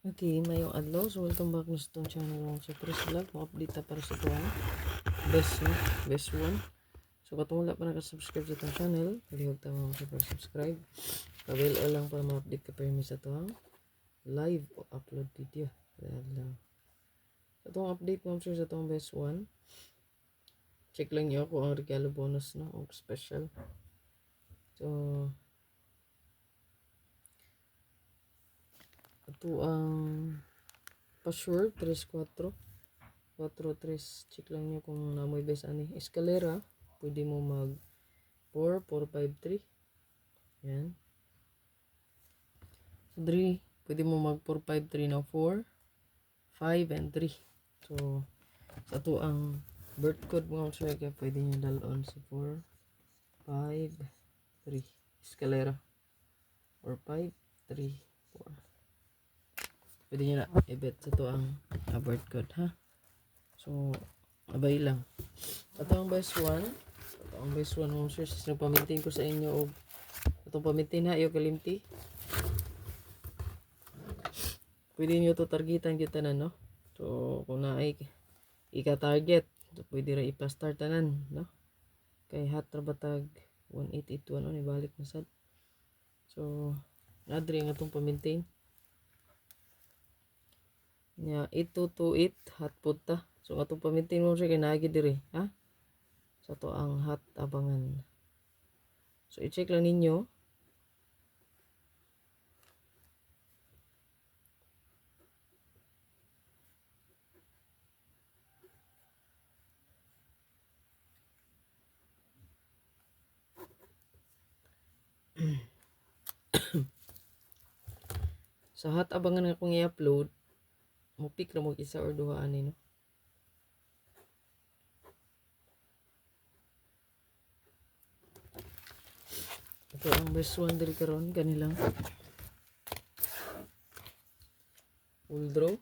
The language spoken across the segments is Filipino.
Okay, mayong adlaw. So, welcome back na sa itong channel ng Surprise Vlog. Mga-update ta para sa ito, best, no? Best one. So, katong wala pa nakasubscribe sa itong channel, palihog ta mga super subscribe. Pabel o lang para ma-update ka permi sa ito, live o upload video. Lang. Sa itong update, mga sure, sa itong best one, check lang nyo kung ang regalo bonus, no? O special. So, ito ang password 34 4-3. Check lang nyo kung namoy best ani. Escalera, pwede mo mag 4-4-5-3. Yan. So, 3, pwede mo mag 4-5-3 na 4, 5, and 3. So, sa ito ang birth code mga sure kaya pwede nyo dalon sa 4, 5, 3. Escalera. 4, 5, 3, 4. Pwede nyo na i-bet sa ito ang birth code, ha? So, abay lang. Ito ang best one. Ito ang best one mga sure. Sinong pamitin ko sa inyo o itong pamitin ha, iyo kalimti. Pwede nyo to targetan kita na, no? So, kung na ay ika-target, so, pwede rin i-plus-star tanan, no? Kay hatra batag 1881, ano, ibalik na sad. So, nadri nga itong pamintain. Nya, 8228, hat puta. So, itong pamintain mo siya, kinagi diri, ha? So, ito ang hat abangan. So, i-check lang ninyo. Sa hat abangan nga kung i-upload, mo pick na mo isa or duha ani, no? Ito ang best one diri karon kanilang full draw.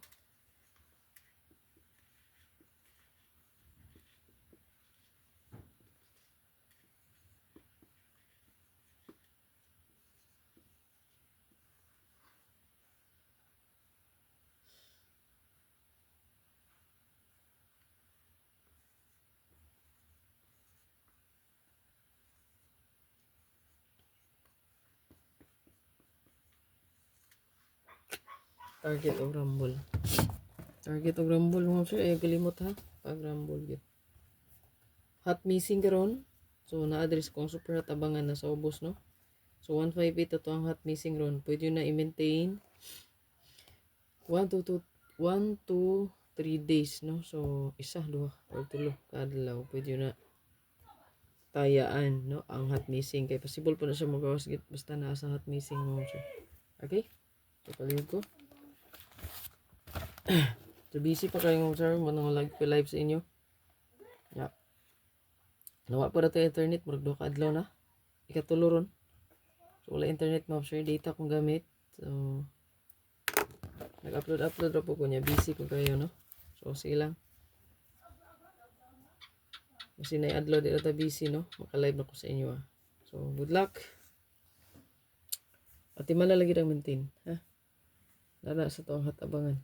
Target of rumble. Target of rumble mo sir, ay kalimot ha. Pag rumble yun. Hot missing karon. So na-address ko ang super hot abangan na sa ubos, no. So 158 ito ang hot missing ron. Pwede na i-maintain 1 to 3 days, no. So isa, duha or tulo kadlaw pwede na tayaan, no, ang hot missing kay possible po na siya magawas git basta nasa hot missing mo sir. Okay? So palihog ko. So busy pa kayo sir, manang live sa inyo. Yeah. Nawa po na ito internet, murag 2 ka adlaw na. Ikatulo ron. So wala internet mo sir, data kong gamit. So nag-upload ra po ko niya, busy ko kayo, no. So sige lang. Kasi na-adlaw dito ta busy, no. Maka-live na ko sa inyo, ha. So good luck. At malalagi ang maintain, ha. Nara sa toong hat abangan.